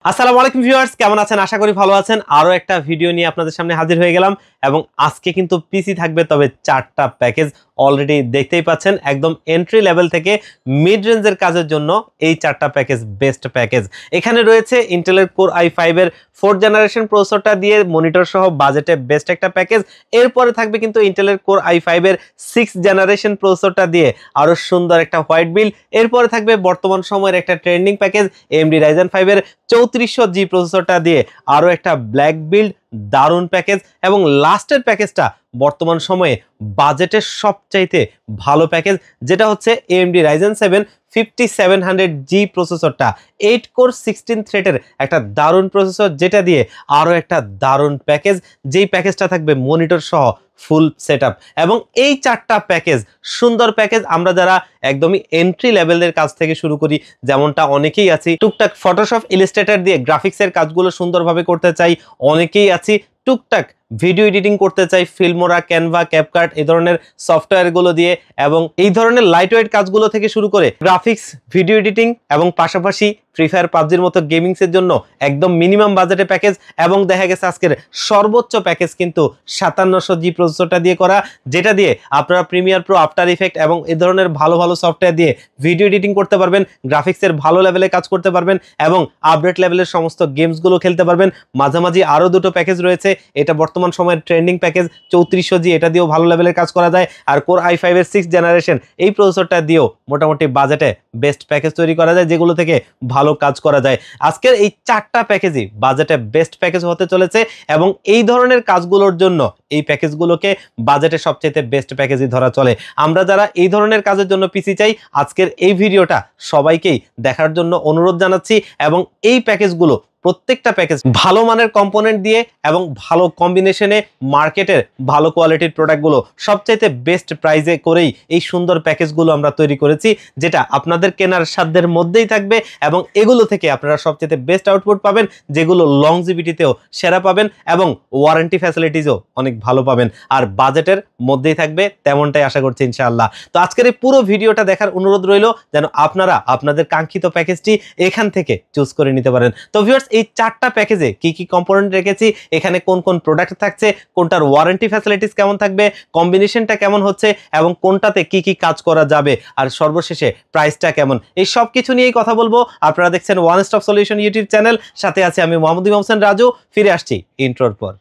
আসসালামু আলাইকুম ভিউয়ার্স, কেমন আছেন? আশা করি ভালো আছেন। আরো একটা ভিডিও নিয়ে আপনাদের সামনে হাজির হয়ে গেলাম এবং আজকে কিন্তু পিসি থাকবে, তবে চারটা প্যাকেজ অলরেডি দেখতেই পাচ্ছেন। একদম এন্ট্রি লেভেল থেকে মিড রেঞ্জের কাজের জন্য এই চারটা প্যাকেজ বেস্ট প্যাকেজ। এখানে রয়েছে ইন্টেলের কোর i5 এর 4th জেনারেশন প্রসেসরটা দিয়ে মনিটর সহ বাজেটে বেস্ট একটা প্যাকেজ। এরপরে থাকবে কিন্তু ইন্টেলের কোর i5 এর 6th জেনারেশন প্রসেসরটা দিয়ে আরো সুন্দর একটা হোয়াইট বিল্ড। এরপরে থাকবে বর্তমান সময়ের একটা ট্রেন্ডিং প্যাকেজ AMD Ryzen 5 এর 3400G প্রসেসরটা দিয়ে আরো একটা ব্ল্যাক বিল্ড, দারুণ প্যাকেজ। এবং লাস্টের প্যাকেজটা বর্তমান সময়ে বাজেটের সবচাইতে ভালো প্যাকেজ, যেটা হচ্ছে AMD Ryzen 7 5700G প্রসেসরটা 8 কোর 16 থ্রেডের একটা দারুণ প্রসেসর, যেটা দিয়ে আরো একটা দারুণ প্যাকেজ, যেই প্যাকেজটা থাকবে মনিটর সহ ফুল সেটআপ। এবং এই চারটা প্যাকেজ সুন্দর প্যাকেজ। আমরা যারা একদমই এন্ট্রি লেভেলের কাজ থেকে শুরু করি, যেমনটা অনেকেই আছি টুকটাক ফটোশপ ইলাস্ট্রেটর দিয়ে গ্রাফিক্সের কাজগুলো সুন্দরভাবে করতে চাই, অনেকেই আছি টুকটাক ভিডিও এডিটিং করতে চাই ফিল্মোরা, ক্যানভা, ক্যাপকাট এই ধরনের সফটওয়্যারগুলো দিয়ে, এবং এই ধরনের লাইটওয়েট কাজগুলো থেকে শুরু করে গ্রাফিক্স, ভিডিও এডিটিং এবং পাশাপাশি ফ্রি ফায়ার, পাবজির মতো গেমিংসের জন্য একদম মিনিমাম বাজেটে প্যাকেজ। এবং দেখা গেছে আজকের সর্বোচ্চ প্যাকেজ কিন্তু 5700G প্রসেসরটা দিয়ে করা, যেটা দিয়ে আপনারা প্রিমিয়ার প্রো, আফটার ইফেক্ট এবং এই ধরনের ভালো ভালো সফটওয়্যার দিয়ে ভিডিও এডিটিং করতে পারবেন, গ্রাফিক্সের ভালো লেভেলে কাজ করতে পারবেন এবং আপডেট লেভেলের সমস্ত গেমসগুলো খেলতে পারবেন। মাঝামাঝি আরও দুটো প্যাকেজ রয়েছে। এটা বর্তমান সময়ের ট্রেন্ডিং প্যাকেজ 3400G, এটা দিয়েও ভালো লেভেলের কাজ করা যায়। আর কোর i5 এর 6th জেনারেশন এই প্রসেসরটা দিয়েও মোটামুটি বাজেটে বেস্ট প্যাকেজ তৈরি করা যায়, যেগুলো থেকে ভালো কাজ করা যায়। আজকের এই চারটা প্যাকেজই বাজেটে বেস্ট প্যাকেজ হতে চলেছে এবং এই ধরনের কাজগুলোর জন্য এই প্যাকেজগুলোকে বাজেটে সবচেয়ে বেস্ট প্যাকেজই ধরা চলে। আমরা যারা এই ধরনের কাজের জন্য পিসি চাই, আজকের এই ভিডিওটা সবাইকেই দেখার জন্য অনুরোধ জানাচ্ছি। এবং এই প্যাকেজগুলো প্রত্যেকটা প্যাকেজ ভালো মানের কম্পোনেন্ট দিয়ে এবং ভালো কম্বিনেশনে মার্কেটের ভালো কোয়ালিটির প্রোডাক্টগুলো সবচাইতে বেস্ট প্রাইজে করেই এই সুন্দর প্যাকেজগুলো আমরা তৈরি করেছি, যেটা আপনাদের কেনার সাধ্যের মধ্যেই থাকবে এবং এগুলো থেকে আপনারা সবচাইতে বেস্ট আউটপুট পাবেন, যেগুলো লংজিভিটিতেও সেরা পাবেন এবং ওয়ারেন্টি ফ্যাসিলিটিসও অনেক ভালো পাবেন, আর বাজেটের মধ্যেই থাকবে, তেমনটাই আশা করছি ইনশাআল্লাহ। তো আজকের এই পুরো ভিডিওটা দেখার অনুরোধ রইল, যেন আপনারা আপনাদের কাঙ্ক্ষিত প্যাকেজটি এখান থেকে চুজ করে নিতে পারেন। তো ভিউয়ার্স, এই চারটা প্যাকেজে কি কি কম্পোনেন্ট রেখেছি, এখানে কোন কোন প্রোডাক্ট থাকছে, কোনটার ওয়ারেন্টি ফ্যাসিলিটিস কেমন থাকবে, কম্বিনেশনটা কেমন হচ্ছে এবং কোনটাতে কি কি কাজ করা যাবে, আর সর্বশেষে প্রাইসটা কেমন, এই সব কিছু নিয়েই কথা বলবো। আপনারা দেখছেন one stop solution YouTube channel, সাথে আছে আমি মোহাম্মদ ইমাম হোসেন রাজু। ফিরে আসছি ইন্ট্রোর পর।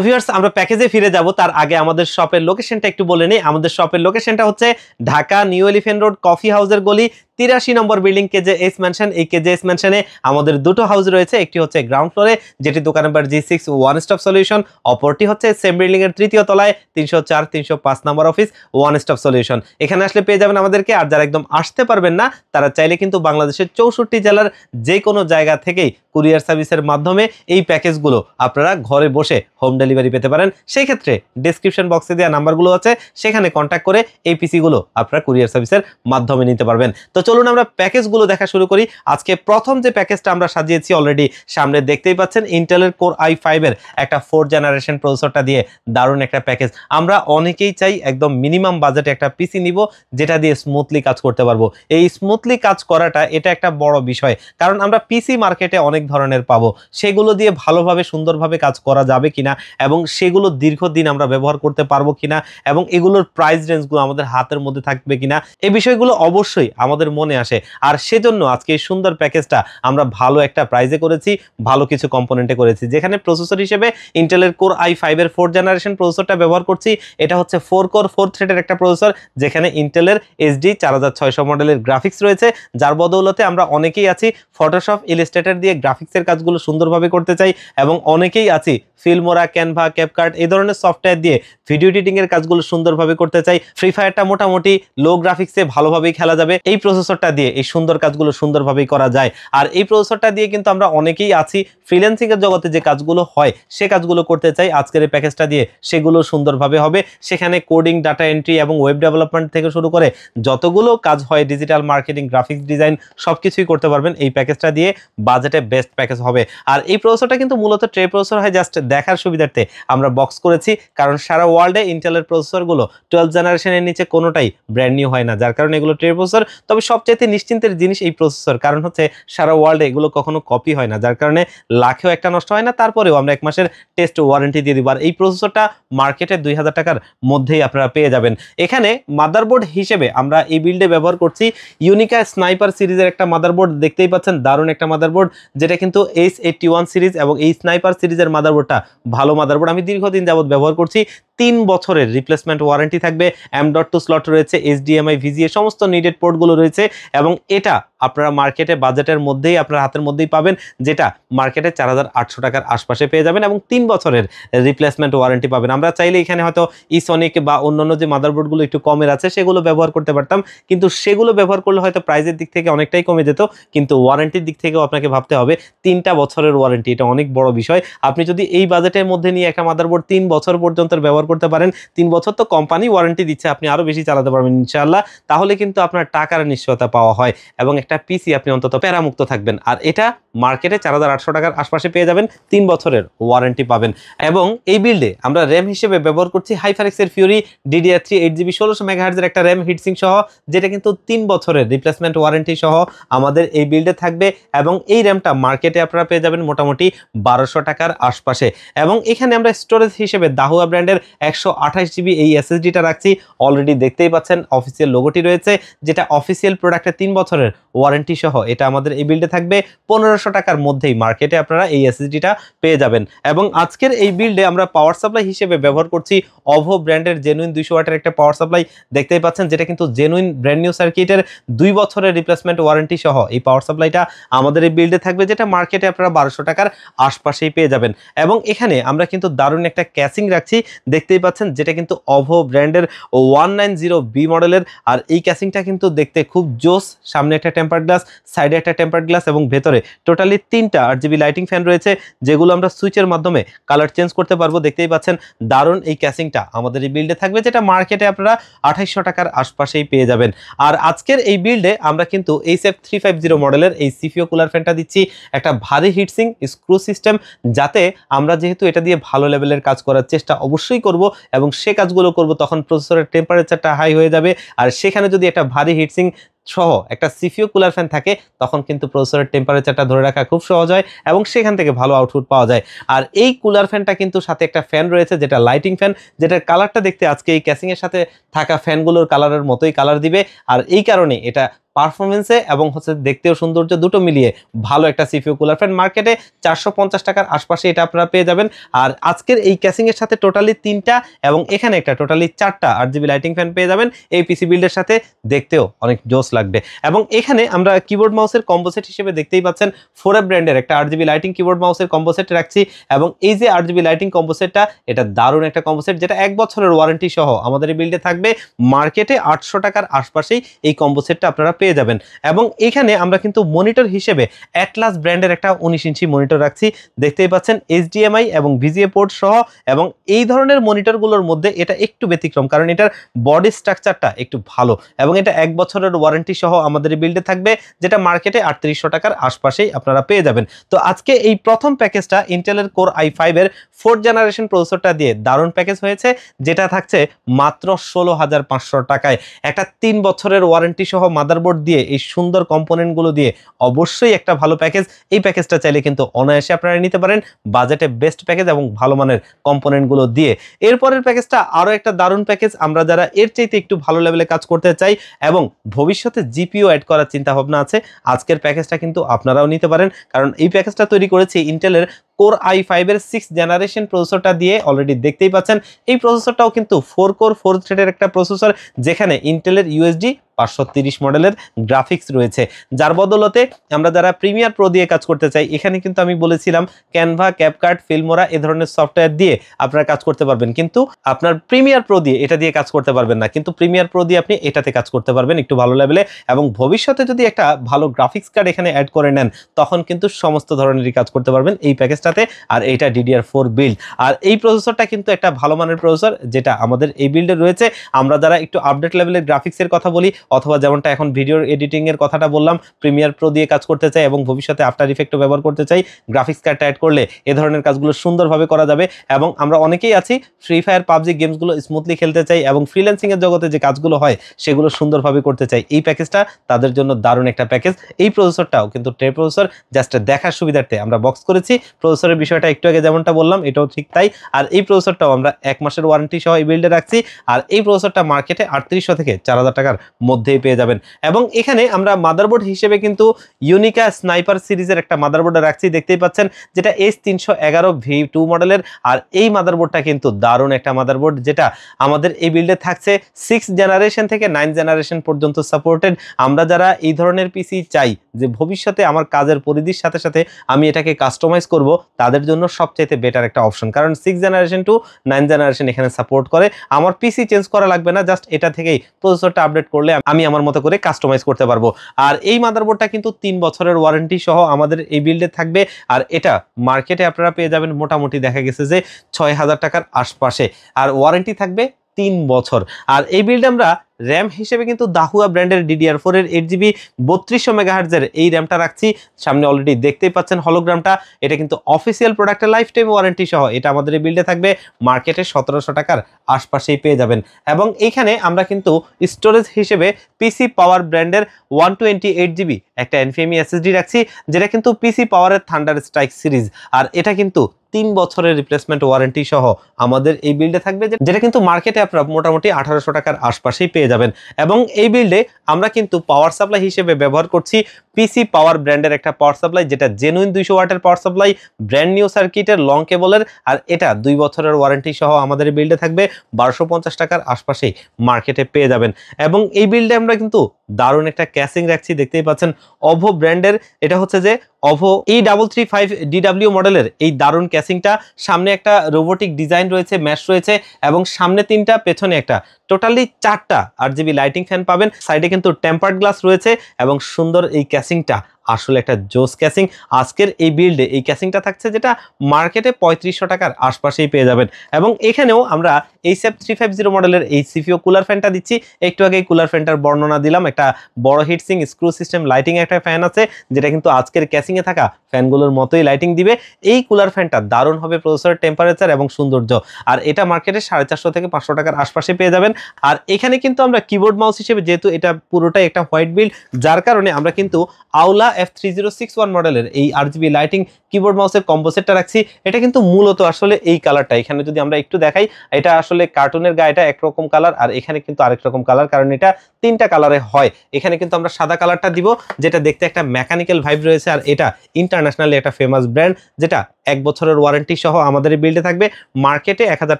তো ভিউয়ার্স, আমরা প্যাকেজে ফিরে যাব, তার আগে আমাদের শপের লোকেশনটা একটু বলে নেই। আমাদের শপের লোকেশনটা হচ্ছে Dhaka new elephant road, coffee হাউসের গলি, 83 নম্বর বিল্ডিং, KJS ম্যানশন। এই KJS ম্যানশনে আমাদের দুটো হাউস রয়েছে, একটি হচ্ছে গ্রাউন্ড ফ্লোরে, যেটি দোকান number G6 one stop solution, অপরটি হচ্ছে সেম বিল্ডিং এর তৃতীয় তলায় 304 305 নম্বর অফিস ওয়ান স্টপ সলিউশন। এখানে আসলে পেয়ে যাবেন আমাদেরকে। আর যারা একদম আসতে পারবেন না, তারা চাইলে কিন্তু বাংলাদেশের 64 জেলার যে কোনো জায়গা থেকেই কুরিয়ার সার্ভিসের মাধ্যমে এই প্যাকেজগুলো আপনারা ঘরে বসে হোম ডেলিভারি পেতে পারেন। সেই ক্ষেত্রে ডেসক্রিপশন বক্সে দেওয়া নাম্বারগুলো আছে, সেখানে কন্ট্যাক্ট করে এই পিসিগুলো আপনারা কুরিয়ার সার্ভিসের মাধ্যমে নিতে পারবেন। তো চলুন আমরা প্যাকেজগুলো দেখা শুরু করি। আজকে প্রথম যে প্যাকেজটা আমরা সাজিয়েছি অলরেডি সামনে দেখতেই পাচ্ছেন, ইন্টেলের কোর i5 এর একটা 4th জেনারেশন প্রসেসরটা দিয়ে দারুণ একটা প্যাকেজ। আমরা অনেকেই চাই একদম মিনিমাম বাজেটে একটা পিসি নিব, যেটা দিয়ে স্মুথলি কাজ করতে পারবো। এই স্মুথলি কাজ করাটা এটা একটা বড় বিষয়, কারণ আমরা পিসি মার্কেটে অনেক ধরনের পাবো, সেগুলো দিয়ে ভালোভাবে সুন্দরভাবে কাজ করা যাবে কিনা এবং সেগুলো দীর্ঘদিন আমরা ব্যবহার করতে পারবো কিনা এবং এগুলোর প্রাইস রেঞ্জগুলো আমাদের হাতের মধ্যে থাকবে কিনা, এই বিষয়গুলো অবশ্যই আমাদের মনে আসে। আর সেজন্য আজকে এই সুন্দর প্যাকেজটা আমরা ভালো একটা প্রাইজে করেছি, ভালো কিছু কম্পোনেন্টে করেছি। যেখানে প্রসেসর হিসেবে ইন্টেলের কোর i5 এর 4th জেনারেশন প্রসেসরটা ব্যবহার করছি। এটা হচ্ছে 4 কোর 4 থ্রেডের একটা প্রসেসর, যেখানে ইন্টেলের HD 4600 মডেলের গ্রাফিক্স রয়েছে, যার বদৌলতে আমরা অনেকেই আছি ফটোশপ ইলাস্ট্রেটর দিয়ে গ্রাফিক্সের কাজগুলো সুন্দরভাবে করতে চাই এবং অনেকেই আছি ফিল্মোরা, ক্যানভা, ক্যাপকাট এই ধরনের সফটওয়্যার দিয়ে ভিডিও এডিটিং এর কাজগুলো সুন্দরভাবে করতে চাই। ফ্রি ফায়ারটা মোটামুটি লো গ্রাফিক্সে ভালোভাবেই খেলা যাবে এই প্রসেসর প্রসেসরটা দিয়ে এই সুন্দর কাজগুলো সুন্দরভাবেই করা যায়। আর এই প্রসেসরটা দিয়ে কিন্তু আমরা অনেকেই আছি ফ্রিল্যান্সিং এর জগতে যে কাজগুলো হয় সে কাজগুলো করতে চাই, আজকের এই প্যাকেজটা দিয়ে সেগুলো সুন্দরভাবে হবে। সেখানে কোডিং, ডাটা এন্ট্রি এবং ওয়েব ডেভেলপমেন্ট থেকে শুরু করে যতগুলো কাজ হয়, ডিজিটাল মার্কেটিং, গ্রাফিক্স ডিজাইন সবকিছুই করতে পারবেন এই প্যাকেজটা দিয়ে। বাজেটে বেস্ট প্যাকেজ হবে। আর এই প্রসেসরটা কিন্তু মূলত ট্রে প্রসেসর হয়, জাস্ট দেখার সুবিধার্থে আমরা বক্স করেছি, কারণ সারা ওয়ার্ল্ডে ইন্টেলের প্রসেসরগুলো 12th জেনারেশনের নিচে কোনোটাই ব্র্যান্ড নিউ হয় না, যার কারণে এগুলো ট্রে প্রসেসর। তবে সবচাইতে নিশ্চিন্তের জিনিস এই প্রসেসর, কারণ হচ্ছে সারা ওয়ার্ল্ডে এগুলো কখনো কপি হয় না, যার কারণে লাখেও একটা নষ্ট হয় না। তারপরেও আমরা 1 মাসের টেস্ট ওয়ারেন্টি দিয়ে দিব। আর এই প্রসেসরটা মার্কেটে 2000 টাকার মধ্যেই আপনারা পেয়ে যাবেন। এখানে মাদারবোর্ড হিসেবে আমরা এই বিল্ডে ব্যবহার করছি ইউনিকা স্নাইপার সিরিজের একটা মাদারবোর্ড। দেখতেই পাচ্ছেন দারুণ একটা মাদারবোর্ড, যেটা কিন্তু H81 সিরিজ, এবং এই স্নাইপার সিরিজের মাদারবোর্ডটা ভালো মাদারবোর্ড। আমি দীর্ঘদিন যাবত ব্যবহার করছি। 3 বছরের রিপ্লেসমেন্ট ওয়ারেন্টি থাকবে। M.2 স্লট রয়েছে, HDMI, VGA সমস্ত নিডেড পোর্টগুলো রয়েছে, এবং এটা আপনারা মার্কেটে বাজেটের মধ্যেই আপনার হাতের মধ্যেই পাবেন, যেটা মার্কেটে 4800 টাকার আশপাশে পেয়ে যাবেন, এবং 3 বছরের রিপ্লেসমেন্ট ওয়ারেন্টি পাবেন। আমরা চাইলে এখানে হয়তো ইসনিক বা অন্যান্য যে মাদারবোর্ডগুলো একটু কমের আছে সেগুলো ব্যবহার করতে পারতাম, কিন্তু সেগুলো ব্যবহার করলে হয়তো প্রাইসের দিক থেকে অনেকটাই কমে যেত, কিন্তু ওয়ারেন্টির দিক থেকেও আপনাকে ভাবতে হবে 3টা বছরের ওয়ারেন্টি, এটা অনেক বড় বিষয়। আপনি যদি এই বাজেটের মধ্যে নিয়ে একটা মাদারবোর্ড 3 বছর পর্যন্ত ব্যবহার করতে পারেন, 3 বছর তো কোম্পানি ওয়ারেন্টি দিচ্ছে, আপনি আরো বেশি চালাতে পারবেন ইনশাআল্লাহ, তাহলে কিন্তু আপনার টাকার নিশ্চয়তা পাওয়া হয়, এবং একটা পিসি আপনি অন্তত প্যারামুক্ত থাকবেন। আর এটা মার্কেটে 4800 টাকার আশপাশে পেয়ে যাবেন, 3 বছরের ওয়ারেন্টি পাবেন। এবং এই বিল্ডে আমরা র্যাম হিসেবে ব্যবহার করছি HyperX এর Fury DDR3 8GB 1600 মেগাহার্টজের একটা র্যাম হিটসিং সহ, যেটা কিন্তু 3 বছরের রিপ্লেসমেন্ট ওয়ারেন্টি সহ আমাদের এই বিল্ডে থাকবে। এবং এই র্যামটা মার্কেটে আপনারা পেয়ে যাবেন মোটামুটি 1200 টাকার আশপাশে। এবং এখানে আমরা স্টোরেজ হিসেবে দাহুয়া ব্র্যান্ডের 128GB এই SSDটা রাখছি। অলরেডি দেখতেই পাচ্ছেন অফিসিয়াল লোগোটি রয়েছে, যেটা অফিসিয়াল প্রোডাক্টের 3 বছরের ওয়ারেন্টি সহ এটা আমাদের এই বিল্ডে থাকবে। 1500 টাকার মধ্যেই মার্কেটে আপনারা এই SSDটা পেয়ে যাবেন। এবং আজকের এই বিল্ডে আমরা পাওয়ার সাপ্লাই হিসেবে ব্যবহার করছি OVO ব্র্যান্ডের জেনুইন 200 ওয়াটের একটা পাওয়ার সাপ্লাই। দেখতেই পাচ্ছেন যেটা কিন্তু জেনুইন ব্র্যান্ড নিউ সার্কিটের 2 বছরের রিপ্লেসমেন্ট ওয়ারেন্টি সহ এই পাওয়ার সাপ্লাইটা আমাদের এই বিল্ডে থাকবে, যেটা মার্কেটে আপনারা 1200 টাকার আশপাশেই পেয়ে যাবেন। এবং এখানে আমরা কিন্তু দারুণ একটা ক্যাসিং রাখছি, দেখতেই পাচ্ছেন, যেটা কিন্তু OVO ব্র্যান্ডের 190B মডেলের। আর এই ক্যাসিংটা কিন্তু দেখতে খুব জোস, সামনে একটা টেম্পার্ড গ্লাস, সাইডে একটা টেম্পার্ড গ্লাস, এবং ভেতরে টোটালি 3টা RGB লাইটিং ফ্যান রয়েছে, যেগুলো আমরা সুইচের মাধ্যমে কালার চেঞ্জ করতে পারবো। দেখতেই পাচ্ছেন দারুণ এই ক্যাসিংটা আমাদের এই বিল্ডে থাকবে, যেটা মার্কেটে আপনারা 2800 টাকার আশপাশেই পেয়ে যাবেন। আর আজকের এই বিল্ডে আমরা কিন্তু HF350 মডেলের এই সিপিও কুলার ফ্যানটা দিচ্ছি, একটা ভারী হিটসিং স্ক্রু সিস্টেম, যাতে আমরা যেহেতু এটা দিয়ে ভালো লেভেলের কাজ করার চেষ্টা অবশ্যই করব, এবং সে কাজগুলো করব তখন প্রসেসরের টেম্পারেচারটা হাই হয়ে যাবে। আর সেখানে যদি একটা ভারী হিটসিং সহ একটা সিপিও কুলার ফ্যান থাকে, তখন কিন্তু প্রসেসরের টেম্পারেচারটা ধরে রাখা খুব সহজ হয়, এবং সেখান থেকে ভালো আউটপুট পাওয়া যায়। আর এই কুলার ফ্যানটা কিন্তু সাথে একটা ফ্যান রয়েছে, যেটা লাইটিং ফ্যান, যেটার কালারটা দেখতে আজকে এই ক্যাসিং এর সাথে থাকা ফ্যানগুলোর কালারের মতোই কালার দিবে। আর এই কারণে এটা পারফরমেন্সে এবং হচ্ছে দেখতেও সৌন্দর্য দুটো মিলিয়ে ভালো একটা সিপিও কুলার ফ্যান। মার্কেটে 450 টাকার আশপাশে এটা আপনারা পেয়ে যাবেন। আর আজকের এই ক্যাসিং এর সাথে টোটালি 3টা এবং এখানে একটা টোটালি 4টা RGB লাইটিং ফ্যান পেয়ে যাবেন এই পিসি বিল্ডের সাথে, দেখতেও অনেক জোস লাগবে। এবং এখানে আমরা কিবোর্ড মাউসের কম্বো সেট হিসেবে দেখতেই পাচ্ছেন 4F ব্র্যান্ডের একটা RGB লাইটিং কিবোর্ড মাউসের কম্বো সেট রাখছি। এবং এই যে RGB লাইটিং কম্বো সেটটা, এটা দারুণ একটা কম্বো সেট, যেটা 1 বছরের ওয়ারেন্টি সহ আমাদের এই বিল্ডে থাকবে। মার্কেটে 800 টাকার আশপাশেই এই কম্বো সেটটা আপনারা পেয়ে যাবেন। এবং এখানে আমরা কিন্তু মনিটর হিসেবে অ্যাটলাস ব্র্যান্ডের একটা 19 ইঞ্চি মনিটর রাখছি, দেখতেই পাচ্ছেন HDMI এবং VGA পোর্ট সহ। এবং এই ধরনের মনিটরগুলোর মধ্যে এটা একটু ব্যতিক্রম, কারণ এটার বডি স্ট্রাকচারটা একটু ভালো, এবং এটা 1 বছরের ওয়ারেন্টি সহ আমাদের এই বিল্ডে থাকবে, যেটা মার্কেটে 3800 টাকার আশপাশেই আপনারা পেয়ে যাবেন। তো আজকে এই প্রথম প্যাকেজটা ইন্টেলের কোর i5 এর 4th জেনারেশন প্রসেসরটা দিয়ে দারুণ প্যাকেজ হয়েছে, যেটা থাকছে মাত্র 16500 টাকায়। একটা 3 বছরের ওয়ারেন্টি সহ মাদারবোর্ড দিয়ে এই সুন্দর কম্পোনেন্টগুলো দিয়ে অবশ্যই একটা ভালো প্যাকেজ। এই প্যাকেজটা চাইলে কিন্তু অনায়াসে আপনারা নিতে পারেন, বাজেটে বেস্ট প্যাকেজ এবং ভালো মানের কম্পোনেন্টগুলো দিয়ে। এরপরের প্যাকেজটা আরও একটা দারুণ প্যাকেজ, আমরা যারা এর চাইতে একটু ভালো লেভেলে কাজ করতে চাই এবং ভবিষ্যতে জিপিও অ্যাড করার চিন্তা ভাবনা আছে, আজকের প্যাকেজটা কিন্তু আপনারাও নিতে পারেন। কারণ এই প্যাকেজটা তৈরি করেছি ইন্টেলের কোর i5 এর 6th জেনারেশন প্রসেসরটা দিয়ে অলরেডি দেখতেই পাচ্ছেন। এই প্রসেসরটাও কিন্তু 4 কোর 4 থ্রেডের একটা প্রসেসর, যেখানে ইন্টেলের ইউএসডি 530 মডেলের গ্রাফিক্স রয়েছে, যার বদলতে আমরা যারা প্রিমিয়ার প্রো দিয়ে কাজ করতে চাই, এখানে কিন্তু আমি বলেছিলাম ক্যানভা, ক্যাপকাট, ফিল্মোরা এ ধরনের সফটওয়্যার দিয়ে আপনারা কাজ করতে পারবেন, কিন্তু আপনার প্রিমিয়ার প্রো দিয়ে এটা দিয়ে কাজ করতে পারবেন না। কিন্তু প্রিমিয়ার প্রো দিয়ে আপনি এটাতে কাজ করতে পারবেন একটু ভালো লেভেলে, এবং ভবিষ্যতে যদি একটা ভালো গ্রাফিক্স কার্ড এখানে অ্যাড করে নেন, তখন কিন্তু সমস্ত ধরনেরই কাজ করতে পারবেন এই প্যাকেজটাতে। আর এইটা DDR4 বিল্ড, আর এই প্রসেসরটা কিন্তু একটা ভালো মানের প্রসেসর, যেটা আমাদের এই বিল্ডে রয়েছে। আমরা যারা একটু আপডেট লেভেলের গ্রাফিক্সের কথা বলি, অথবা যেমনটা এখন ভিডিও এডিটিং এর কথাটা বললাম, প্রিমিয়ার প্রো দিয়ে কাজ করতে চাই এবং ভবিষ্যতে আফটার ইফেক্টও ব্যবহার করতে চাই, গ্রাফিক্স কার্ড অ্যাড করলে এ ধরনের কাজগুলো সুন্দরভাবে করা যাবে। এবং আমরা অনেকেই আছি ফ্রি ফায়ার, পাবজি গেমসগুলো স্মুথলি খেলতে চাই এবং ফ্রিল্যান্সিং এর জগতে যে কাজগুলো হয় সেগুলো সুন্দরভাবে করতে চাই। এই প্যাকেজটা তাদের জন্য দারুণ একটা প্যাকেজ। এই প্রসেসরটাও কিন্তু ট্রে প্রসেসর, জাস্ট দেখার সুবিধার্থে আমরা বক্স করেছি। প্রসেসরের বিষয়টা একটু আগে যেমনটা বললাম, এটাও ঠিক তাই। আর এই প্রসেসরটাও আমরা 1 মাসের ওয়ারেন্টি সহ এই বিল্ডে রাখছি। আর এই প্রসেসরটা মার্কেটে 3800 থেকে 4000 টাকার মধ্যেই পেয়ে যাবেন। এবং এখানে আমরা মাদারবোর্ড হিসেবে কিন্তু ইউনিকা স্নাইপার সিরিজের একটা মাদারবোর্ড রাখছি, দেখতেই পাচ্ছেন, যেটা H311V2 মডেলের। আর এই মাদারবোর্ডটা কিন্তু দারুণ একটা মাদারবোর্ড, যেটা আমাদের এই বিল্ডে থাকছে 6 জেনারেশন থেকে 9 জেনারেশন পর্যন্ত সাপোর্টেড। আমরা যারা এই ধরনের পিসি চাই যে ভবিষ্যতে আমার কাজের পরিধির সাথে সাথে আমি এটাকে কাস্টমাইজ করব, তাদের জন্য সবচাইতে বেটার একটা অপশন, কারণ 6 জেনারেশন টু 9 জেনারেশন এখানে সাপোর্ট করে। আমার পিসি চেঞ্জ করা লাগবে না, জাস্ট এটা থেকেই প্রসেসরটা আপডেট করলে আমি আমার মতো করে কাস্টমাইজ করতে পারবো। আর এই মাদারবোর্ডটা কিন্তু 3 বছরের ওয়ারেন্টি সহ আমাদের এই বিল্ডে থাকবে। আর এটা মার্কেটে আপনারা পেয়ে যাবেন মোটামুটি দেখা গেছে যে 6000 টাকার আশপাশে, আর ওয়ারেন্টি থাকবে 3 বছর। আর এই বিল্ডে আমরা র্যাম হিসেবে কিন্তু দাহুয়া ব্র্যান্ডের DDR4 এর 8GB 3200 মেগাহার্জের এই র্যামটা রাখছি। সামনে অলরেডি দেখতেই পাচ্ছেন হলোগ্রামটা, এটা কিন্তু অফিসিয়াল প্রোডাক্টের লাইফ টাইম ওয়ারেন্টি সহ এটা আমাদের এই বিল্ডে থাকবে। মার্কেটে 1700 টাকার আশপাশেই পেয়ে যাবেন। এবং এইখানে আমরা কিন্তু স্টোরেজ হিসেবে পিসি পাওয়ার ব্র্যান্ডের 128GB একটা NVMe SSD রাখছি, যেটা কিন্তু পিসি পাওয়ারের থান্ডার স্ট্রাইক সিরিজ। আর এটা কিন্তু 3 বছরের রিপ্লেসমেন্ট ওয়ারেন্টি সহ আমাদের এই বিল্ডে থাকবে, যেটা কিন্তু মার্কেটে আপনারা মোটামুটি 1800 টাকার আশপাশেই পেয়ে যাবেন। এবং এই বিল্ডে আমরা কিন্তু পাওয়ার সাপ্লাই হিসেবে ব্যবহার করছি পিসি পাওয়ার ব্র্যান্ডের একটা পাওয়ার সাপ্লাই, যেটা জেনুইন 200 ওয়াটের পাওয়ার সাপ্লাই, ব্র্যান্ড নিউ সার্কিটের লং কেবলের। আর এটা 2 বছরের ওয়ারেন্টি সহ আমাদের এই বিল্ডে থাকবে 1250 টাকার আশপাশেই মার্কেটে পেয়ে যাবেন। এবং এই বিল্ডে আমরা কিন্তু দারুণ একটা ক্যাসিং রাখছি, দেখতেই পাচ্ছেন অভো ব্র্যান্ডের। এটা হচ্ছে যে অভো E335DW মডেলের এই দারুণ ক্যাসিংটা। সামনে একটা রোবোটিক ডিজাইন রয়েছে, ম্যাশ রয়েছে, এবং সামনে 3টা, পেছনে একটা, টোটালি 4টা RGB লাইটিং ফ্যান পাবেন। সাইডে কিন্তু টেম্পার্ড গ্লাস রয়েছে এবং সুন্দর এই ক্যাসিংটা আসলে একটা জোস ক্যাসিং। আজকের এই বিল্ডে এই ক্যাসিংটা থাকছে, যেটা মার্কেটে 3500 টাকার আশপাশেই পেয়ে যাবেন। এবং এখানেও আমরা HF350 মডেলের এই সিপিও কুলার ফ্যানটা দিচ্ছি। একটু আগে কুলার ফ্যানটার বর্ণনা দিলাম, একটা বড় হিটসিং স্ক্রু সিস্টেম লাইটিং একটা ফ্যান আছে, যেটা কিন্তু আজকের ক্যাসিংয়ে থাকা ফ্যানগুলোর মতোই লাইটিং দিবে। এই কুলার ফ্যানটা দারুণ হবে প্রসেসরের টেম্পারেচার এবং সৌন্দর্য। আর এটা মার্কেটে 450 থেকে 500 টাকার আশপাশে পেয়ে যাবেন। আর এখানে কিন্তু আমরা কিবোর্ড মাউস হিসেবে, যেহেতু এটা পুরোটাই একটা হোয়াইট বিল্ড, যার কারণে আমরা কিন্তু আওলা F3061 মডেলের এই RGB লাইটিং কিবোর্ড মাউসের কম্বো সেটটা রাখছি। এটা কিন্তু মূলত আসলে এই কালারটা, এখানে যদি আমরা একটু দেখাই, এটা আসলে কার্টুনের গায়েটা একরকম কালার, আর এখানে কিন্তু আরেক রকম কালার, কারণ এটা 3টা কালারে হয়। এখানে কিন্তু আমরা সাদা কালারটা দিব, যেটা দেখতে একটা মেকানিক্যাল ভাইব রয়েছে। আর এটা ইন্টারন্যাশনালি একটা ফেমাস ব্র্যান্ড, যেটা 1 বছরের ওয়ারেন্টি সহ আমাদের এই বিল্ডে থাকবে। মার্কেটে 1000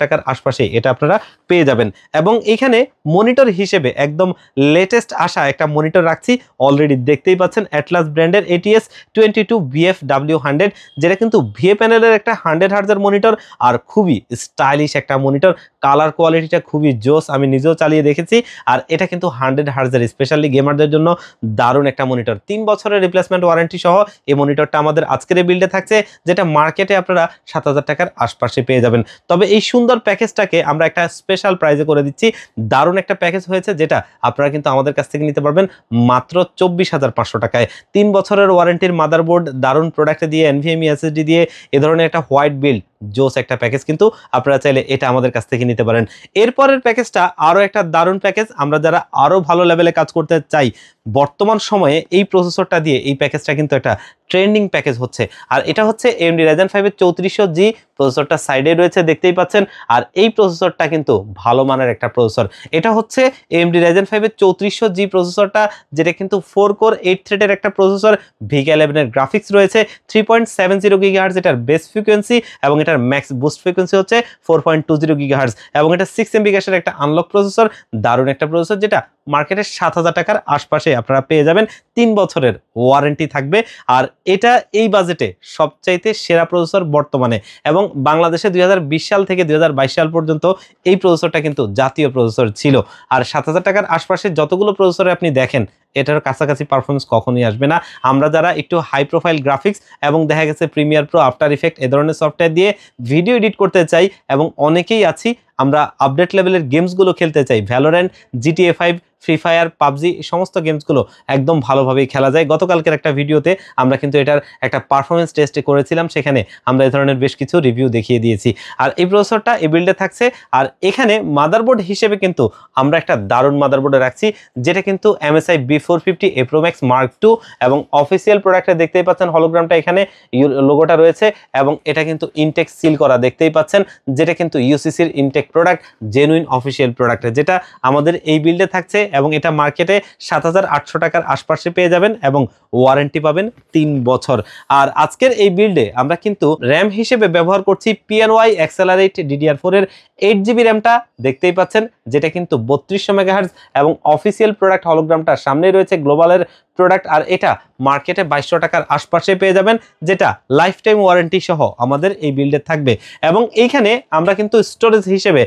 টাকার আশপাশে এটা আপনারা পেয়ে যাবেন। এবং এইখানে মনিটর হিসেবে একদম লেটেস্ট আসা একটা মনিটর রাখছি, অলরেডি দেখতেই পাচ্ছেন অ্যাটলাস ব্র্যান্ডের ATS22VFW100, যেটা কিন্তু ভিএ প্যানেলের একটা 100 হার্জের মনিটর, আর খুবই স্টাইলিশ একটা মনিটর। কালার কোয়ালিটিটা খুবই জোস, আমি নিজেও চালিয়ে দেখেছি। আর এটা কিন্তু 100 হার্জের, স্পেশালি গেমারদের জন্য দারুণ একটা মনিটর। 3 বছরের রিপ্লেসমেন্ট ওয়ারেন্টি সহ এই মনিটরটা আমাদের আজকের এই বিল্ডে থাকছে, যেটা মার্কেটে আপনারা 7000 টাকার আশপাশে পেয়ে যাবেন। তবে এই সুন্দর প্যাকেজটাকে আমরা একটা স্পেশাল প্রাইজে করে দিচ্ছি। দারুণ একটা প্যাকেজ হয়েছে, যেটা আপনারা কিন্তু আমাদের কাছ থেকে নিতে পারবেন মাত্র 24500 টাকায়। 3 বছরের ওয়ারেন্টির মাদারবোর্ড, দারুণ প্রোডাক্টে দিয়ে NVMe SSD দিয়ে এ ধরনের একটা হোয়াইট বিল্ড জোস একটা প্যাকেজ, কিন্তু আপনারা চাইলে এটা আমাদের কাছ থেকে নিতে পারেন। এরপরের প্যাকেজটা আরও একটা দারুণ প্যাকেজ। আমরা যারা আরও ভালো লেভেলে কাজ করতে চাই, বর্তমান সময়ে এই প্রসেসরটা দিয়ে এই প্যাকেজটা কিন্তু একটা ট্রেন্ডিং প্যাকেজ হচ্ছে। আর এটা হচ্ছে AMD Ryzen 5 এর 3400G প্রসেসরটা সাইডে রয়েছে, দেখতেই পাচ্ছেন। আর এই প্রসেসরটা কিন্তু ভালো মানের একটা প্রসেসর। এটা হচ্ছে AMD Ryzen 5 এর 3400G প্রসেসরটা, যেটা কিন্তু 4 কোর 8 থ্রেডের একটা প্রসেসর। VK11 এর গ্রাফিক্স রয়েছে, 3.70 GHz এটার বেস ফ্রিকোয়েন্সি, এবং এটার ম্যাক্স বুস্ট ফ্রিকোয়েন্সি হচ্ছে 4.20 GHz, এবং এটা 6 MB ক্যাশের একটা আনলক প্রসেসর। দারুণ একটা প্রসেসর, যেটা মার্কেটে 7000 টাকার আশপাশে আপনারা পেয়ে যাবেন। 3 বছরের ওয়ারেন্টি থাকবে। আর এটা এই বাজেটে সবচাইতে সেরা প্রসেসর বর্তমানে, এবং বাংলাদেশে 2020 সাল থেকে 2022 সাল পর্যন্ত এই প্রসেসরটা কিন্তু জাতীয় প্রসেসর ছিল। আর 7000 টাকার আশপাশে যতগুলো প্রসেসরে আপনি দেখেন, এটার কাছাকাছি পারফরমেন্স কখনোই আসবে না। আমরা যারা একটু হাই প্রোফাইল গ্রাফিক্স এবং দেখা গেছে প্রিমিয়ার প্রো, আফটার ইফেক্ট এ ধরনের সফটওয়্যার দিয়ে ভিডিও এডিট করতে চাই, এবং অনেকেই আছি আমরা আপডেট লেভেলের গেমসগুলো খেলতে চাই, Valorant, GTA 5, free fire, PUBG, সমস্ত গেমসগুলো একদম ভালোভাবেই খেলা যায়। গতকালকের একটা ভিডিওতে আমরা কিন্তু এটার একটা পারফরমেন্স টেস্ট করেছিলাম, সেখানে আমরা এই ধরনের বেশ কিছু রিভিউ দেখিয়ে দিয়েছি। আর এই প্রসেসরটা এই বিল্ডে থাকছে। আর এখানে মাদারবোর্ড হিসেবে কিন্তু আমরা একটা দারুণ মাদারবোর্ডে রাখছি, যেটা কিন্তু MSI B450 Pro Max Mark II, এবং অফিসিয়াল প্রোডাক্টে দেখতেই পাচ্ছেন হলোগ্রামটা, এখানে লোগোটা রয়েছে, এবং এটা কিন্তু ইনটেক সিল করা দেখতেই পাচ্ছেন, যেটা কিন্তু UCCর intact product, genuine official product, যেটা আমাদের এই বিল্ডে থাকছে। এবং এটা মার্কেটে 7800 টাকার আশপাশে পেয়ে যাবেন, এবং ওয়ারেন্টি পাবেন 3 বছর। আর আজকের এই বিল্ডে আমরা কিন্তু র্যাম হিসেবে ব্যবহার করছি PNY Accelerate DDR4 এর 8GB র্যামটা, দেখতেই পাচ্ছেন, যেটা কিন্তু 3200 মেগাহার্জ, এবং অফিসিয়াল প্রোডাক্ট হলোগ্রামটা সামনে রয়েছে, গ্লোবালের প্রোডাক্ট। আর এটা মার্কেটে 2200 টাকার আশপাশে পেয়ে যাবেন, যেটা লাইফ টাইম ওয়ারেন্টি সহ আমাদের এই বিল্ডে থাকবে। এবং এইখানে আমরা কিন্তু স্টোরেজ হিসেবে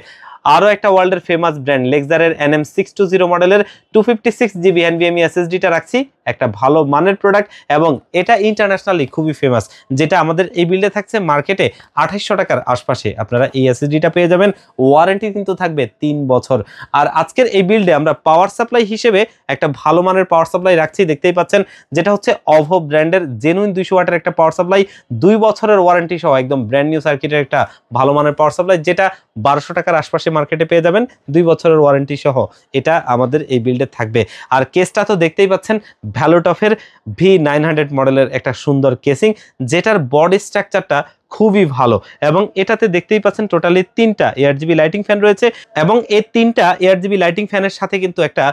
আরও একটা ওয়ার্ল্ডের ফেমাস ব্র্যান্ড লেক্সারের NM620 মডেলের 256GB NVMe SSDটা রাখছি, একটা ভালো মানের প্রোডাক্ট, এবং এটা ইন্টারন্যাশনালি খুবই ফেমাস, যেটা আমাদের এই বিল্ডে থাকছে মার্কেটে 2800 টাকার আশপাশে আপনারা এই SSDটা পেয়ে যাবেন। ওয়ারেন্টি কিন্তু থাকবে 3 বছর। আর আজকের এই বিল্ডে আমরা পাওয়ার সাপ্লাই হিসেবে একটা ভালো মানের পাওয়ার সাপ্লাই রাখছি, দেখতেই পাচ্ছেন, যেটা হচ্ছে অভো ব্র্যান্ডের জেনুইন 200 ওয়াটের একটা পাওয়ার সাপ্লাই, 2 বছরের ওয়ারেন্টি সহ একদম ব্র্যান্ড নিউ সার্কিটের একটা ভালো মানের পাওয়ার সাপ্লাই, যেটা 1200 টাকার আশপাশে মার্কেটে পেয়ে যাবেন, 2 বছরের ওয়ারেন্টি সহ এটা আমাদের এই বিল্ডে থাকবে। আর কেসটা তো দেখতেই পাচ্ছেন, ভ্যালোটফের V900 মডেলের একটা সুন্দর কেসিং, যেটার বডি স্ট্রাকচারটা খুবই ভালো, এবং এটাতে দেখতেই পাচ্ছেন টোটালি 3টা ARGB লাইটিং ফ্যান রয়েছে, এবং এই 3টা ARGB লাইটিং ফ্যানের সাথে কিন্তু একটা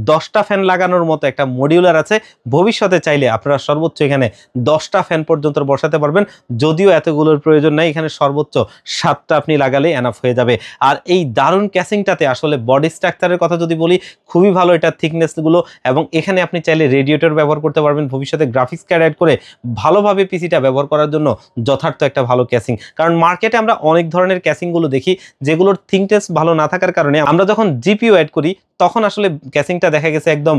10টা ফ্যান লাগানোর মতো একটা মডিউলার আছে। ভবিষ্যতে চাইলে আপনারা সর্বোচ্চ এখানে 10টা ফ্যান পর্যন্ত বসাতে পারবেন, যদিও এতগুলোর প্রয়োজন নাই, এখানে সর্বোচ্চ 7টা আপনি লাগালেই এনাফ হয়ে যাবে। আর এই দারুণ ক্যাসিংটাতে আসলে বডি স্ট্রাকচারের কথা যদি বলি, খুবই ভালো এটার থিকনেসগুলো, এবং এখানে আপনি চাইলে রেডিয়েটর ব্যবহার করতে পারবেন, ভবিষ্যতে গ্রাফিক্স কার্ড অ্যাড করে ভালোভাবে পিসিটা ব্যবহার করার জন্য যথার্থ একটা ভালো ক্যাসিং। কারণ মার্কেটে আমরা অনেক ধরনের ক্যাসিংগুলো দেখি, যেগুলোর থিংটেস ভালো না থাকার কারণে আমরা যখন জিপিইউ অ্যাড করি, তখন আসলে ক্যাসিংটা দেখা গেছে একদম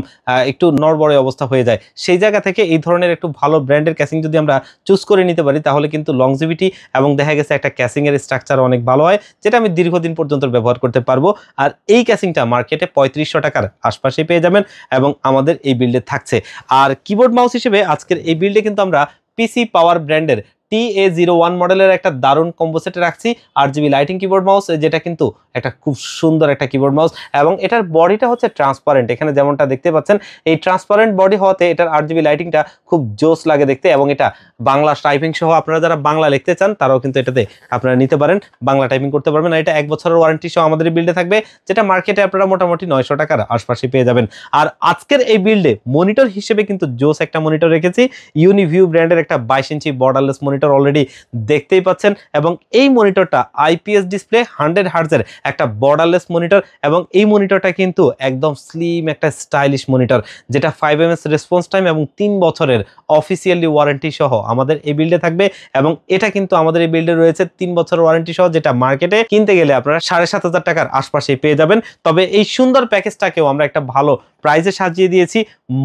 একটু নড়বড়ে অবস্থা হয়ে যায়। সেই জায়গা থেকে এই ধরনের একটু ভালো ব্র্যান্ডের ক্যাসিং যদি আমরা চুজ করে নিতে পারি, তাহলে কিন্তু লংজিভিটি এবং দেখা গেছে একটা ক্যাসিংয়ের স্ট্রাকচার অনেক ভালো হয়, যেটা আমি দীর্ঘদিন পর্যন্ত ব্যবহার করতে পারবো। আর এই ক্যাসিংটা মার্কেটে 3500 টাকার আশপাশে পেয়ে যাবেন, এবং আমাদের এই বিল্ডে থাকছে। আর কিবোর্ড মাউস হিসেবে আজকের এই বিল্ডে কিন্তু আমরা পিসি পাওয়ার ব্র্যান্ডের TA01 মডেলের একটা দারুণ কম্বো সেটে রাখছি, RGB লাইটিং কিবোর্ড মাউস, যেটা কিন্তু একটা খুব সুন্দর একটা কিবোর্ড মাউস, এবং এটার বডিটা হচ্ছে ট্রান্সপারেন্ট। এখানে যেমনটা দেখতে পাচ্ছেন, এই ট্রান্সপারেন্ট বডি হওয়াতে এটার RGB লাইটিংটা খুব জোস লাগে দেখতে, এবং এটা বাংলা টাইপিং সহ আপনারা যারা বাংলা লিখতে চান, তারাও কিন্তু এটাতে আপনারা নিতে পারেন, বাংলা টাইপিং করতে পারবেন। আর এটা 1 বছরের ওয়ারেন্টি সহ আমাদের বিল্ডে থাকবে, যেটা মার্কেটে আপনারা মোটামুটি 900 টাকার আশপাশে পেয়ে যাবেন। আর আজকের এই বিল্ডে মনিটর হিসেবে কিন্তু জোস একটা মনিটর রেখেছি, ইউনিভিউ ব্র্যান্ডের একটা 22 ইঞ্চি বর্ডারলেস মনিটর অলরেডি দেখতেই পাচ্ছেন, এবং এই মনিটরটা IPS ডিসপ্লে 100 হার্টজের একটা বর্ডারলেস মনিটর, এবং এই মনিটরটা কিন্তু একদম স্লিম একটা স্টাইলিশ মনিটর, যেটা 5ms রেসপন্স টাইম এবং 3 বছরের অফিসিয়ালি ওয়ারেন্টি সহ আমাদের এই বিল্ডে থাকবে। এবং এটা কিন্তু আমাদের এই বিল্ডে রয়েছে 3 বছরের ওয়ারেন্টি সহ, যেটা মার্কেটে কিনতে গেলে আপনারা 7500 টাকার আশপাশে পেয়ে যাবেন। তবে এই সুন্দর প্যাকেজটাকেও আমরা একটা ভালো প্রাইসে সাজিয়ে দিয়েছি,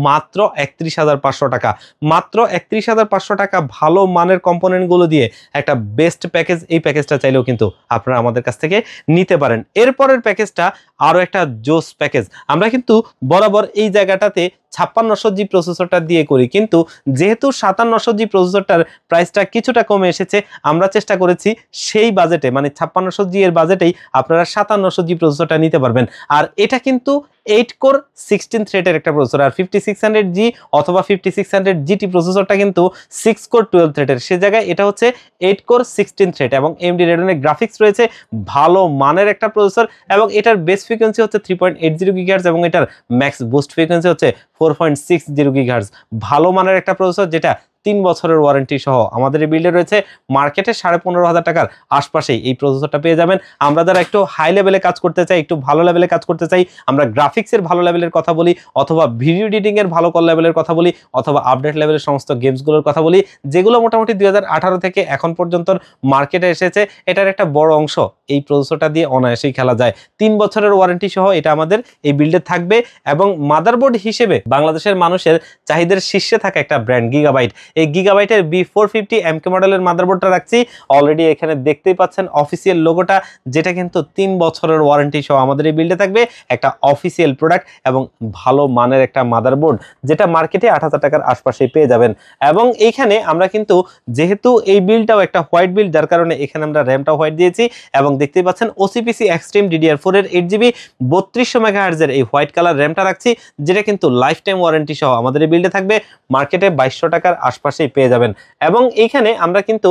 মাত্র 31,500 টাকা। মাত্র 31,500 টাকা ভালো মানের কম্পোনেন্টগুলো দিয়ে একটা বেস্ট প্যাকেজ। এই প্যাকেজটা চাইলেও কিন্তু আপনারা আমাদের কাছ থেকে নিতে পারেন। এরপরের প্যাকেজটা আরও একটা জোস প্যাকেজ। আমরা কিন্তু বরাবর এই জায়গাটাতে 5600G প্রসেসরটা দিয়ে করি, কিন্তু যেহেতু 5700G প্রসেসরটার প্রাইসটা কিছুটা কমে এসেছে, আমরা চেষ্টা করেছি সেই বাজেটে মানে 5600G এর বাজেটেই আপনারা 5700G প্রসেসরটা নিতে পারবেন। আর এটা কিন্তু 8 কোর 16 থ্রেডের একটা প্রসেসর, আর 5600G অথবা 5600GT প্রসেসরটা কিন্তু 6 কোর 12 থ্রেডের, সে জায়গায় এটা হচ্ছে 8 কোর 16 থ্রেড এবং AMD Radeon গ্রাফিক্স রয়েছে, ভালো মানের একটা প্রসেসর এবং এটার বেস ফ্রিকোয়েন্সি হচ্ছে 3.80 GHz এবং এটার ম্যাক্স বুস্ট ফ্রিকোয়েন্সি হচ্ছে 4.60 GHz। ভালো মানের একটা প্রসেসর যেটা 3 বছরের ওয়ারেন্টি সহ আমাদের এই বিল্ডে রয়েছে। মার্কেটে 15,500 টাকার আশপাশেই এই প্রসেসরটা পেয়ে যাবেন। আমরা যারা একটু হাই লেভেলে কাজ করতে চাই, একটু ভালো লেভেলে কাজ করতে চাই, আমরা গ্রাফিক্সের ভালো লেভেলের কথা বলি, অথবা ভিডিও এডিটিং এর ভালো লেভেলের কথা বলি, অথবা আপডেট লেভেলের সমস্ত গেমসগুলোর কথা বলি, যেগুলো মোটামুটি 2018 থেকে এখন পর্যন্ত মার্কেটে এসেছে, এটার একটা বড় অংশ এই প্রসেসরটা দিয়ে অনায়াসেই খেলা যায়। 3 বছরের ওয়ারেন্টি সহ এটা আমাদের এই বিল্ডে থাকবে। এবং মাদারবোর্ড হিসেবে বাংলাদেশের মানুষের চাহিদার শীর্ষে থাকা একটা ব্র্যান্ড গিগাবাইট, এই গিগাবাইটের B450 MK মডেলের মাদারবোর্ডটা রাখছি। অলরেডি এখানে দেখতেই পাচ্ছেন অফিসিয়াল লোগোটা, যেটা কিন্তু 3 বছরের ওয়ারেন্টি সহ আমাদের এই বিল্ডে থাকবে। একটা অফিসিয়াল প্রোডাক্ট এবং ভালো মানের একটা মাদারবোর্ড, যেটা মার্কেটে 8,000 টাকার আশপাশে পেয়ে যাবেন। এবং এইখানে আমরা কিন্তু যেহেতু এই বিলটাও একটা হোয়াইট বিল, যার কারণে এখানে আমরা র্যামটা হোয়াইট দিয়েছি এবং দেখতেই পাচ্ছেন OCPC Extreme DDR4 এর 8GB 3200 MHz এর এই হোয়াইট কালার র্যামটা রাখছি, যেটা কিন্তু লাইফ টাইম ওয়ারেন্টি সহ আমাদের এই বিল্ডে থাকবে। মার্কেটে 2200 টাকার আশপাশেই পেয়ে যাবেন। এবং এইখানে আমরা কিন্তু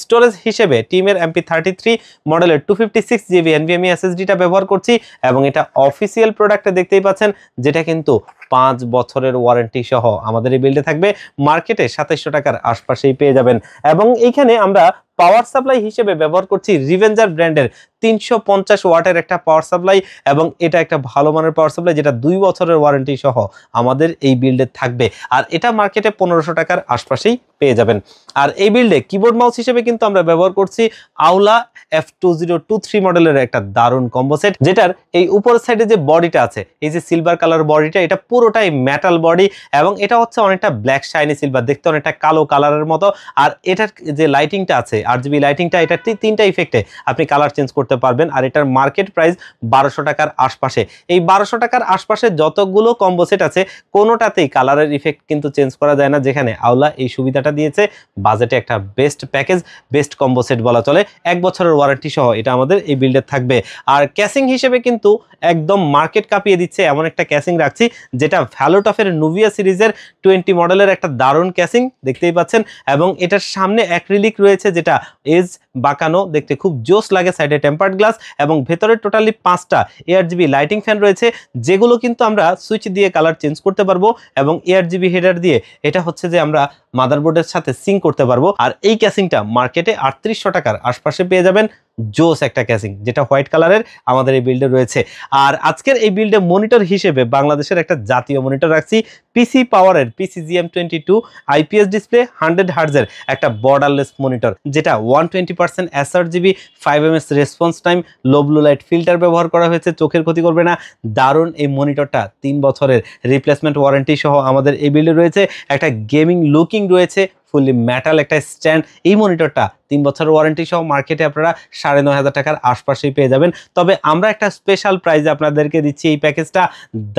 স্টোরেজ হিসেবে টিমের MP33 মডেলের 256GB NVMe SSDটা ব্যবহার করছি এবং এটা অফিসিয়াল প্রোডাক্টে দেখতেই পাচ্ছেন, যেটা কিন্তু 5 বছরের ওয়ারেন্টি সহ আমাদের এই বিল্ডে থাকবে। মার্কেটে 2700 টাকার আশপাশেই পেয়ে যাবেন। এবং এইখানে আমরা পাওয়ার সাপ্লাই হিসেবে ব্যবহার করছি রিভেঞ্জার ব্র্যান্ডের 350 ওয়াটের একটা পাওয়ার সাপ্লাই এবং এটা একটা ভালো মানের পাওয়ার সাপ্লাই, যেটা 2 বছরের ওয়ারেন্টি সহ আমাদের এই বিল্ডে থাকবে। আর এটা মার্কেটে 1500 টাকার আশপাশেই পেয়ে যাবেন। আর এই বিল্ডে কিবোর্ড মাউস হিসেবে কিন্তু আমরা ব্যবহার করছি আউলা F2023 মডেলের একটা দারুণ কম্বো সেট, যেটার এই উপরের সাইডে যে বডিটা আছে, এই যে সিলভার কালার বডিটা, এটা পুরোটাই মেটাল বডি এবং এটা হচ্ছে অনেকটা ব্ল্যাক শাইনি সিলভার, দেখতে অনেকটা কালো কালারের মতো। আর এটার যে লাইটিংটা আছে, RGB লাইটিংটা, এটা 3টা ইফেক্টে আপনি কালার চেঞ্জ করতে পারবেন। আর এটার মার্কেট প্রাইস 1200 টাকার আশপাশে। এই 1200 টাকার আশপাশে যতগুলো কম্বো সেট আছে, কোনোটাতেই কালারের ইফেক্ট কিন্তু চেঞ্জ করা যায় না, যেখানে আউলা এই সুবিধাটা দিয়েছে। বাজেটে একটা best package, best combo set বলা চলে। 1 বছরের ওয়ারেন্টি সহ এটা আমাদের এই বিল্ডে থাকবে। আর ক্যাসিং হিসেবে কিন্তু একদম মার্কেট কাঁপিয়ে দিচ্ছে এমন একটা ক্যাসিং রাখছি, যেটা ভ্যালোটফের নুভিয়া সিরিজের 20 মডেলের একটা দারুণ ক্যাসিং দেখতেই পাচ্ছেন। এবং এটার সামনে অ্যাক্রিলিক রয়েছে, যেটা এজ বাঁকানো, দেখতে খুব জোস লাগে। সাইডে টেম্পার্ড গ্লাস এবং ভেতরে টোটালি 5টা ARGB লাইটিং ফ্যান রয়েছে, যেগুলো কিন্তু আমরা সুইচ দিয়ে কালার চেঞ্জ করতে পারবো। এবং ARGB হেডার দিয়ে এটা হচ্ছে যে আমরা মাদারবোর্ডের সাথে সিঙ্ক করতে পারবো। আর এই ক্যাসিংটা মার্কেটে 3800 টাকার আশপাশে পেয়ে যাবেন। জোস একটা ক্যাসিং, যেটা হোয়াইট কালারের আমাদের এই বিল্ডে রয়েছে। আর আজকের এই বিল্ডে মনিটর হিসেবে বাংলাদেশের একটা জাতীয় মনিটর রাখছি, পিসি পাওয়ারের PCGM22 IPS ডিসপ্লে 100 হার্জের একটা বর্ডারলেস মনিটর, যেটা 120% sRGB 5ms response time, low blue light filter ব্যবহার করা হয়েছে, চোখের ক্ষতি করবে না। দারুণ এই মনিটরটা 3 বছরের রিপ্লেসমেন্ট ওয়ারেন্টি সহ আমাদের এই বিল্ডে রয়েছে। একটা গেমিং লুকিং রয়েছে, ফুললি মেটাল একটা স্ট্যান্ড। এই মনিটরটা 3 বছরের ওয়ারেন্টি সহ মার্কেটে আপনারা 9500 টাকার আশপাশেই পেয়ে যাবেন। তবে আমরা একটা স্পেশাল প্রাইজে আপনাদেরকে দিচ্ছি এই প্যাকেজটা,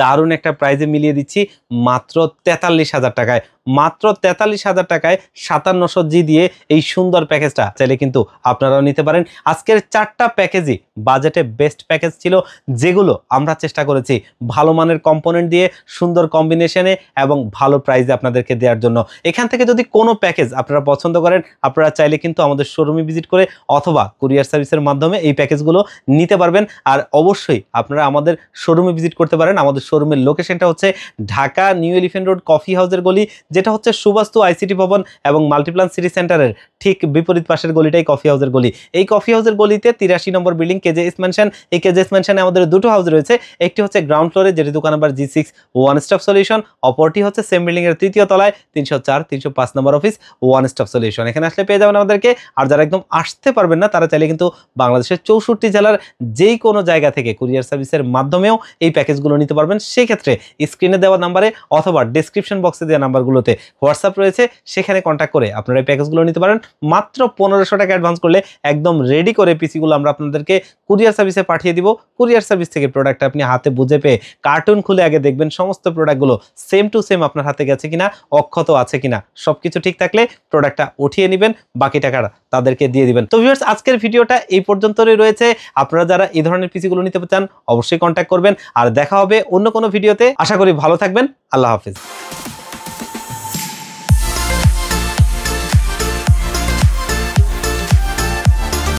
দারুণ একটা প্রাইজে মিলিয়ে দিচ্ছি মাত্র 43,000 টাকায়। মাত্র 43,000 টাকায় 5700G দিয়ে এই সুন্দর প্যাকেজটা চাইলে কিন্তু আপনারাও নিতে পারেন। আজকের 4টা প্যাকেজই বাজেটে বেস্ট প্যাকেজ ছিল, যেগুলো আমরা চেষ্টা করেছি ভালো মানের কম্পোনেন্ট দিয়ে সুন্দর কম্বিনেশনে এবং ভালো প্রাইজে আপনাদেরকে দেওয়ার জন্য। এখান থেকে যদি কোনো প্যাকেজ আপনারা পছন্দ করেন, আপনারা চাইলে কিন্তু আমাদের শোরুমে ভিজিট করে অথবা কুরিয়ার সার্ভিসের মাধ্যমে এই প্যাকেজগুলো নিতে পারবেন। আর অবশ্যই আপনারা আমাদের শোরুমে ভিজিট করতে পারেন। আমাদের শোরুমের লোকেশনটা হচ্ছে Dhaka new elephant road coffee হাউসের গলি, যেটা হচ্ছে সুবাস্তু ICT ভবন এবং মাল্টিপ্লান সিটি সেন্টারের ঠিক বিপরীত পাশের গলিটাই কফি হাউসের গলি। এই কফি হাউসের গলিতে 83 নম্বর বিল্ডিং KJS ম্যানশন। এই KJS ম্যানশনে আমাদের দুটো হাউস রয়েছে, একটি হচ্ছে গ্রাউন্ড ফ্লোরে, যেটি দোকান number G6 one stop solution, অপরটি হচ্ছে সেম বিল্ডিং এর 3য় তলায় 304 305 নম্বর অফিস, ওয়ান স্টপ সলিউশন। এখানে আসলে পেয়ে যাবেন আমাদেরকে। আর যারা একদম আসতে পারবেন না তারা চাইলে কিন্তু বাংলাদেশের 64 জেলার যেই কোনো জায়গা থেকে কুরিয়ার সার্ভিসের মাধ্যমেও এই প্যাকেজগুলো নিতে পারবেন। সেক্ষেত্রে স্ক্রিনে দেওয়া নাম্বারে অথবা ডেসক্রিপশন বক্সে দেওয়া নাম্বারগুলোতে হোয়াটসঅ্যাপ রয়েছে, সেখানে কন্ট্যাক্ট করে আপনারা এই প্যাকেজগুলো নিতে পারেন। মাত্র 1500 টাকা অ্যাডভান্স করলে একদম রেডি করে পিসিগুলো আমরা আপনাদেরকে কুরিয়ার সার্ভিসে পাঠিয়ে দিব। কুরিয়ার সার্ভিস থেকে প্রোডাক্ট আপনি হাতে বুঝে পেয়ে কার্টুন খুলে আগে দেখবেন সমস্ত প্রোডাক্টগুলো সেম টু সেম আপনার হাতে গেছে কিনা, অক্ষত আছে কিনা। সবকিছু ঠিক থাকলে প্রোডাক্টটা উঠিয়ে নেবেন, বাকি টাকাটা তাদেরকে দিয়ে দিবেন। তো ভিউয়ার্স, আজকের ভিডিওটা এই পর্যন্তই রয়েছে। আপনারা যারা এই ধরনের পিসিগুলো নিতে চান অবশ্যই কন্ট্যাক্ট করবেন। আর দেখা হবে অন্য কোনো ভিডিওতে। আশা করি ভালো থাকবেন। আল্লাহ হাফিজ।